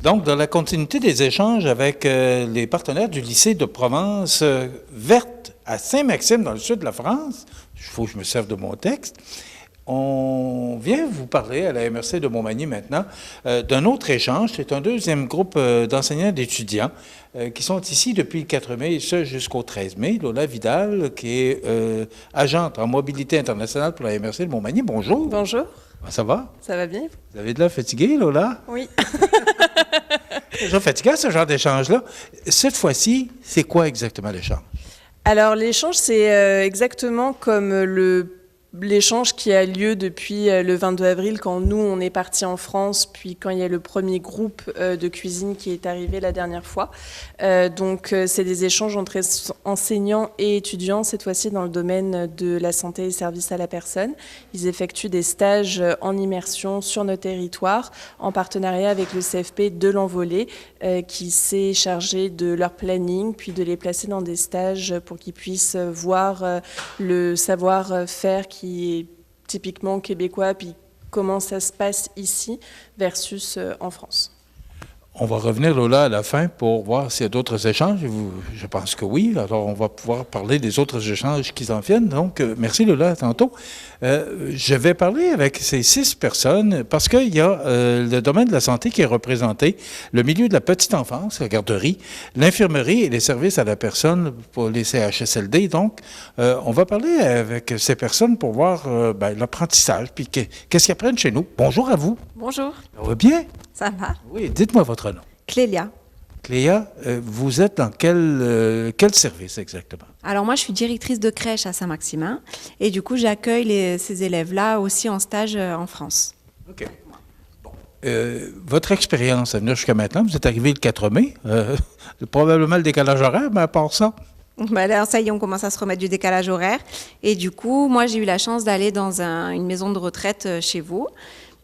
Donc, dans la continuité des échanges avec les partenaires du lycée de Provence verte à Saint-Maxime, dans le sud de la France, il faut que je me serve de mon texte, on vient vous parler à la MRC de Montmagny maintenant d'un autre échange. C'est un deuxième groupe d'enseignants et d'étudiants qui sont ici depuis le 4 mai et ce jusqu'au 13 mai. Lola Vidal, qui est agente en mobilité internationale pour la MRC de Montmagny. Bonjour. Bonjour. Ça va? Ça va bien? Vous avez de l'air fatigué, Lola? Oui. Déjà fatigué, ce genre d'échange-là. Cette fois-ci, c'est quoi exactement l'échange? Alors, l'échange, c'est exactement comme l'échange qui a lieu depuis le 22 avril, quand nous, on est partis en France, puis quand il y a le premier groupe de cuisine qui est arrivé la dernière fois. Donc, c'est des échanges entre enseignants et étudiants, cette fois-ci dans le domaine de la santé et services à la personne. Ils effectuent des stages en immersion sur nos territoires, en partenariat avec le CFP de l'Envolée, qui s'est chargé de leur planning, puis de les placer dans des stages pour qu'ils puissent voir le savoir-faire qui est typiquement québécois, puis comment ça se passe ici versus en France. On va revenir, Lola, à la fin pour voir s'il y a d'autres échanges. Je pense que oui. Alors, on va pouvoir parler des autres échanges qui s'en viennent. Donc, merci, Lola, à tantôt. Je vais parler avec ces 6 personnes parce qu'il y a le domaine de la santé qui est représenté, le milieu de la petite enfance, la garderie, l'infirmerie et les services à la personne pour les CHSLD. Donc, on va parler avec ces personnes pour voir l'apprentissage, puis qu'est-ce qu'ils apprennent chez nous. Bonjour à vous. Bonjour. Ça va bien? Ça va? Oui, dites-moi votre nom. Clélia. Cléa, vous êtes dans quel service exactement? Alors moi, je suis directrice de crèche à Saint-Maximin et du coup, j'accueille ces élèves-là aussi en stage en France. OK. Bon. Votre expérience à venir jusqu'à maintenant, vous êtes arrivé le 4 mai, probablement le décalage horaire, mais à part ça? Ben là, ça y est, on commence à se remettre du décalage horaire. Et du coup, moi, j'ai eu la chance d'aller dans une maison de retraite chez vous.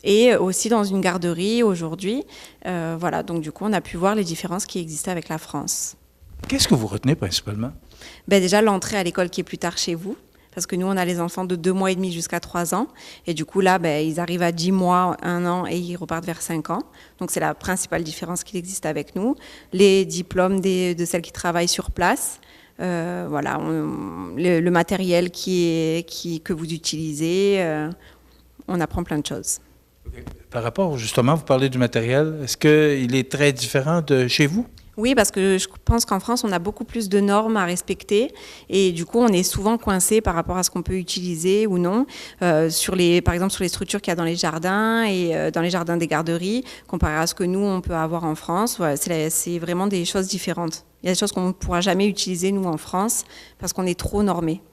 Et aussi dans une garderie aujourd'hui. Voilà, donc du coup, on a pu voir les différences qui existaient avec la France. Qu'est-ce que vous retenez principalement? Ben déjà, l'entrée à l'école qui est plus tard chez vous, parce que nous, on a les enfants de 2 mois et demi jusqu'à 3 ans. Et du coup, là, ils arrivent à 10 mois, 1 an, et ils repartent vers 5 ans. Donc, c'est la principale différence qui existe avec nous. Les diplômes de celles qui travaillent sur place. Voilà, le matériel que vous utilisez, on apprend plein de choses. Par rapport, justement, vous parlez du matériel, est-ce qu'il est très différent de chez vous? Oui, parce que je pense qu'en France, on a beaucoup plus de normes à respecter et du coup, on est souvent coincé par rapport à ce qu'on peut utiliser ou non, par exemple sur les structures qu'il y a dans les jardins et dans les jardins des garderies, comparé à ce que nous, on peut avoir en France. Voilà, c'est vraiment des choses différentes. Il y a des choses qu'on ne pourra jamais utiliser, nous, en France, parce qu'on est trop normés.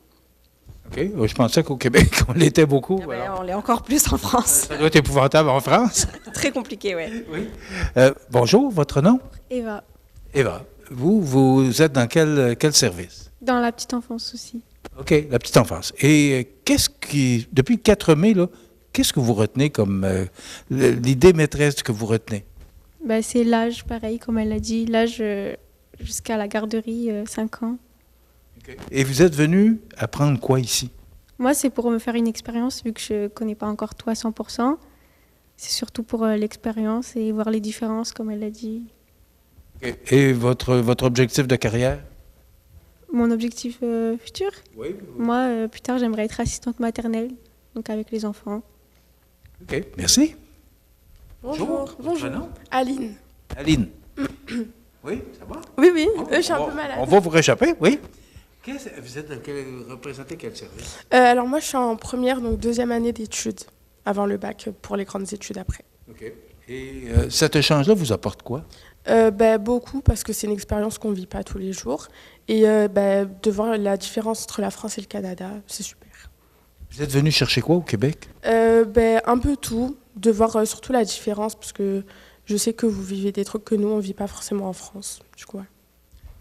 OK. Je pensais qu'au Québec, on l'était beaucoup. On l'est encore plus en France. Ça doit être épouvantable en France. Très compliqué, oui. Bonjour, votre nom? Eva. Eva. Vous êtes dans quel service? Dans la petite enfance aussi. OK, la petite enfance. Et depuis le 4 mai, là, qu'est-ce que vous retenez comme l'idée maîtresse que vous retenez? C'est l'âge, pareil, comme elle a dit, l'âge jusqu'à la garderie, 5 ans. Okay. Et vous êtes venu apprendre quoi ici? Moi, c'est pour me faire une expérience, vu que je ne connais pas encore tout à 100%. C'est surtout pour l'expérience et voir les différences, comme elle l'a dit. Okay. Et votre objectif de carrière? Mon objectif futur? Oui. Moi, plus tard, j'aimerais être assistante maternelle, donc avec les enfants. OK, merci. Bonjour. Votre nom? Aline. Aline. Oui, ça va? Oui, je suis un peu malade. On va vous réchapper, oui. Vous êtes représentez quel service? Alors moi, je suis en première, donc 2e année d'études, avant le bac, pour les grandes études après. OK. Et cet échange-là vous apporte quoi? Beaucoup, parce que c'est une expérience qu'on ne vit pas tous les jours. Et de voir la différence entre la France et le Canada, c'est super. Vous êtes venu chercher quoi au Québec? Un peu tout, de voir surtout la différence, parce que je sais que vous vivez des trucs que nous, on ne vit pas forcément en France, du coup. Ouais.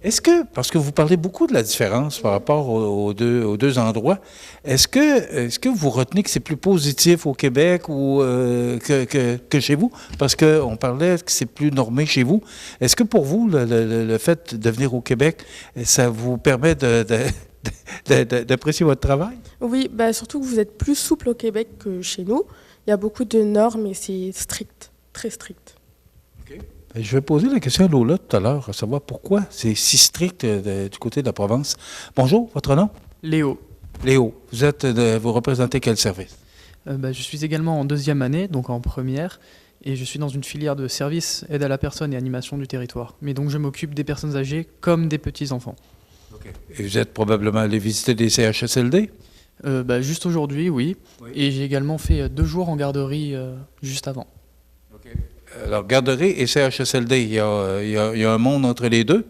Est-ce que, parce que vous parlez beaucoup de la différence par rapport aux deux endroits, est-ce que vous retenez que c'est plus positif au Québec ou que chez vous? Parce qu'on parlait que c'est plus normé chez vous. Est-ce que pour vous, le fait de venir au Québec, ça vous permet d'apprécier votre travail? Oui, surtout que vous êtes plus souple au Québec que chez nous. Il y a beaucoup de normes et c'est strict, très strict. OK. Ben, je vais poser la question à Lola tout à l'heure, à savoir pourquoi c'est si strict du côté de la Provence. Bonjour, votre nom? Léo. Léo, vous représentez quel service? Je suis également en 2e année, donc en première, et je suis dans une filière de services, aide à la personne et animation du territoire. Mais donc je m'occupe des personnes âgées comme des petits-enfants. Et vous êtes probablement allé visiter des CHSLD? Juste aujourd'hui, oui. Et j'ai également fait 2 jours en garderie juste avant. Alors, garderie et CHSLD, il y a un monde entre les deux?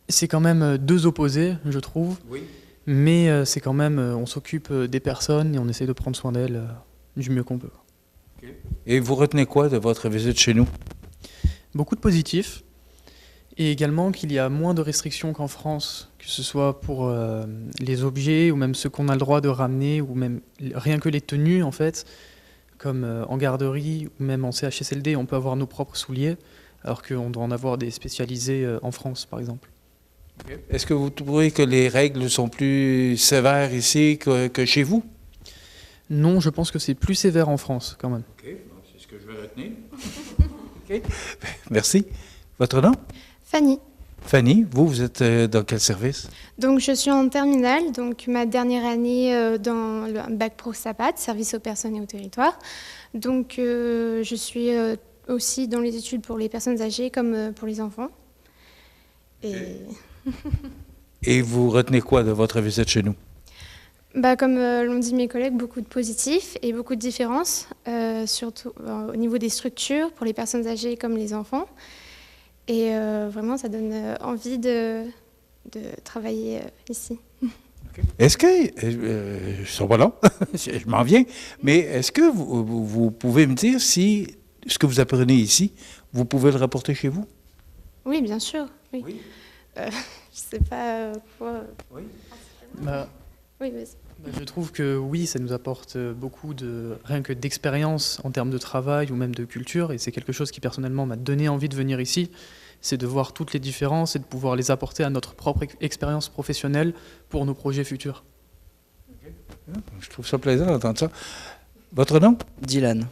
C'est quand même 2 opposés, je trouve. Oui. Mais c'est quand même, on s'occupe des personnes et on essaie de prendre soin d'elles du mieux qu'on peut. Et vous retenez quoi de votre visite chez nous? Beaucoup de positifs. Et également qu'il y a moins de restrictions qu'en France, que ce soit pour les objets ou même ceux qu'on a le droit de ramener, ou même rien que les tenues en fait, comme en garderie ou même en CHSLD, on peut avoir nos propres souliers, alors qu'on doit en avoir des spécialisés en France par exemple. Est-ce que vous trouvez que les règles sont plus sévères ici que chez vous? Non, je pense que c'est plus sévère en France quand même. OK, c'est ce que je vais retenir. OK, merci. Votre nom? Fanny. Fanny, vous êtes dans quel service? Donc je suis en terminale, donc ma dernière année dans le bac pro SAPAT, service aux personnes et au territoire. Donc je suis aussi dans les études pour les personnes âgées comme pour les enfants. Et vous retenez quoi de votre visite chez nous? Comme l'ont dit mes collègues, beaucoup de positifs et beaucoup de différences, surtout au niveau des structures pour les personnes âgées comme les enfants. Et vraiment, ça donne envie de travailler ici. Est-ce que, je ne suis pas long, je m'en viens, mais est-ce que vous pouvez me dire si ce que vous apprenez ici, vous pouvez le rapporter chez vous? Oui, bien sûr. Oui. Je ne sais pas quoi. Oui. Oui, vas-y. Je trouve que oui, ça nous apporte beaucoup rien que d'expérience en termes de travail ou même de culture, et c'est quelque chose qui personnellement m'a donné envie de venir ici, c'est de voir toutes les différences et de pouvoir les apporter à notre propre expérience professionnelle pour nos projets futurs. Je trouve ça plaisant d'entendre ça. Votre nom? Dylan.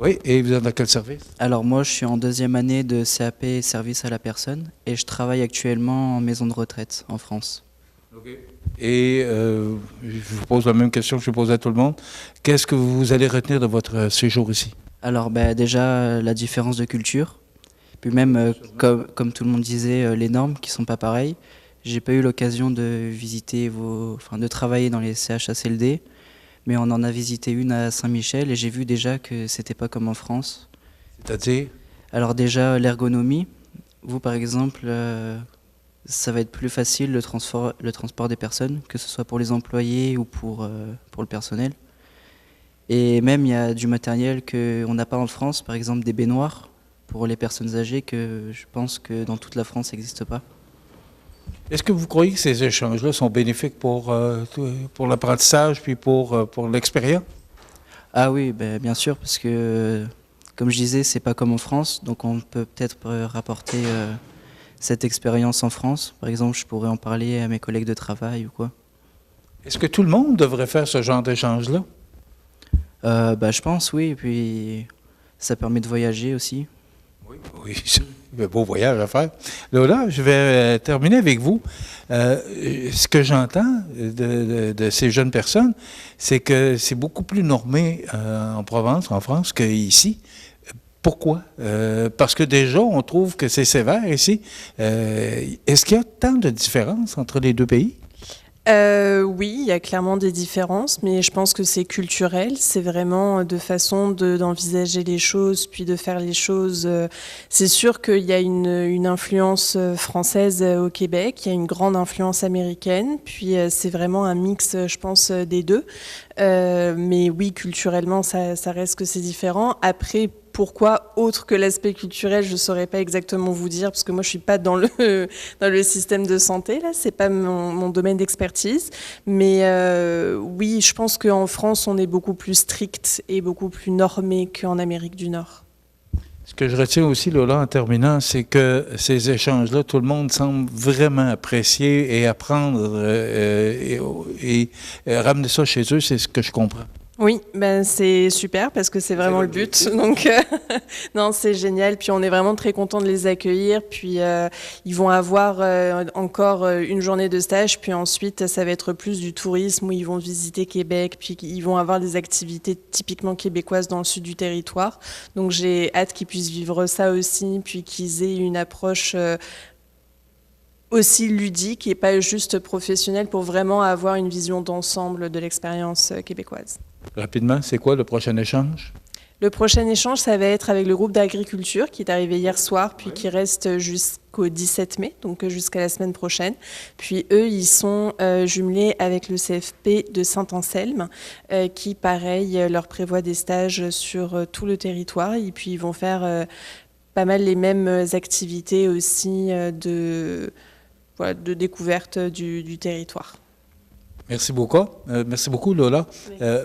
Oui, et vous êtes dans quel service? Alors moi, je suis en 2e année de CAP service à la personne et je travaille actuellement en maison de retraite en France. Et je vous pose la même question que je pose à tout le monde. Qu'est-ce que vous allez retenir de votre séjour ici? Alors déjà, la différence de culture. Puis même, comme tout le monde disait, les normes qui ne sont pas pareilles. J'ai pas eu l'occasion de visiter de travailler dans les CHSLD, mais on en a visité une à Saint-Michel et j'ai vu déjà que c'était pas comme en France. C'est-à-dire? Alors déjà, l'ergonomie. Vous, par exemple, ça va être plus facile le transport des personnes, que ce soit pour les employés ou pour le personnel. Et même, il y a du matériel qu'on n'a pas en France, par exemple des baignoires pour les personnes âgées, que je pense que dans toute la France, ça n'existe pas. Est-ce que vous croyez que ces échanges-là sont bénéfiques pour l'apprentissage puis pour l'expérience? Ah oui, bien sûr, parce que, comme je disais, c'est pas comme en France, donc on peut peut-être rapporter cette expérience en France. Par exemple, je pourrais en parler à mes collègues de travail ou quoi. Est-ce que tout le monde devrait faire ce genre d'échange-là? Je pense, oui, et puis ça permet de voyager aussi. Oui, c'est un beau voyage à faire. Lola, je vais terminer avec vous. Ce que j'entends de ces jeunes personnes, c'est que c'est beaucoup plus normé en Provence, en France, qu'ici. Pourquoi? Parce que déjà, on trouve que c'est sévère ici. Est-ce qu'il y a tant de différences entre les deux pays? Oui, il y a clairement des différences, mais je pense que c'est culturel. C'est vraiment de façon d'envisager les choses, puis de faire les choses. C'est sûr qu'il y a une influence française au Québec, il y a une grande influence américaine, puis c'est vraiment un mix, je pense, des deux. Mais oui, culturellement, ça reste que c'est différent. Après, pourquoi, autre que l'aspect culturel, je ne saurais pas exactement vous dire, parce que moi, je ne suis pas dans le système de santé, là, ce n'est pas mon domaine d'expertise. Mais oui, je pense qu'en France, on est beaucoup plus strict et beaucoup plus normé qu'en Amérique du Nord. Ce que je retiens aussi, Lola, en terminant, c'est que ces échanges-là, tout le monde semble vraiment apprécier et apprendre et ramener ça chez eux, c'est ce que je comprends. Oui, ben c'est super parce que c'est vraiment le but. Donc, non, c'est génial. Puis on est vraiment très content de les accueillir. Puis ils vont avoir encore une journée de stage. Puis ensuite, ça va être plus du tourisme où ils vont visiter Québec. Puis ils vont avoir des activités typiquement québécoises dans le sud du territoire. Donc j'ai hâte qu'ils puissent vivre ça aussi. Puis qu'ils aient une approche aussi ludique et pas juste professionnelle pour vraiment avoir une vision d'ensemble de l'expérience québécoise. Rapidement, c'est quoi le prochain échange? Le prochain échange, ça va être avec le groupe d'agriculture qui est arrivé hier soir, puis qui reste jusqu'au 17 mai, donc jusqu'à la semaine prochaine. Puis eux, ils sont jumelés avec le CFP de Saint-Anselme, qui, pareil, leur prévoit des stages sur tout le territoire. Et puis ils vont faire pas mal les mêmes activités aussi de découverte du territoire. Merci beaucoup Lola.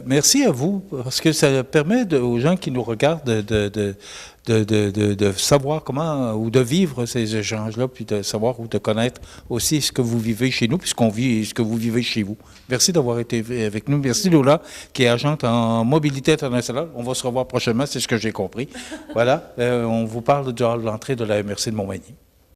Merci à vous, parce que ça permet aux gens qui nous regardent de savoir comment, ou de vivre ces échanges-là, puis de savoir ou de connaître aussi ce que vous vivez chez nous, puisqu'on vit ce que vous vivez chez vous. Merci d'avoir été avec nous. Merci Lola, qui est agente en mobilité internationale. On va se revoir prochainement, c'est ce que j'ai compris. Voilà, on vous parle de l'entrée de la MRC de Montmagny.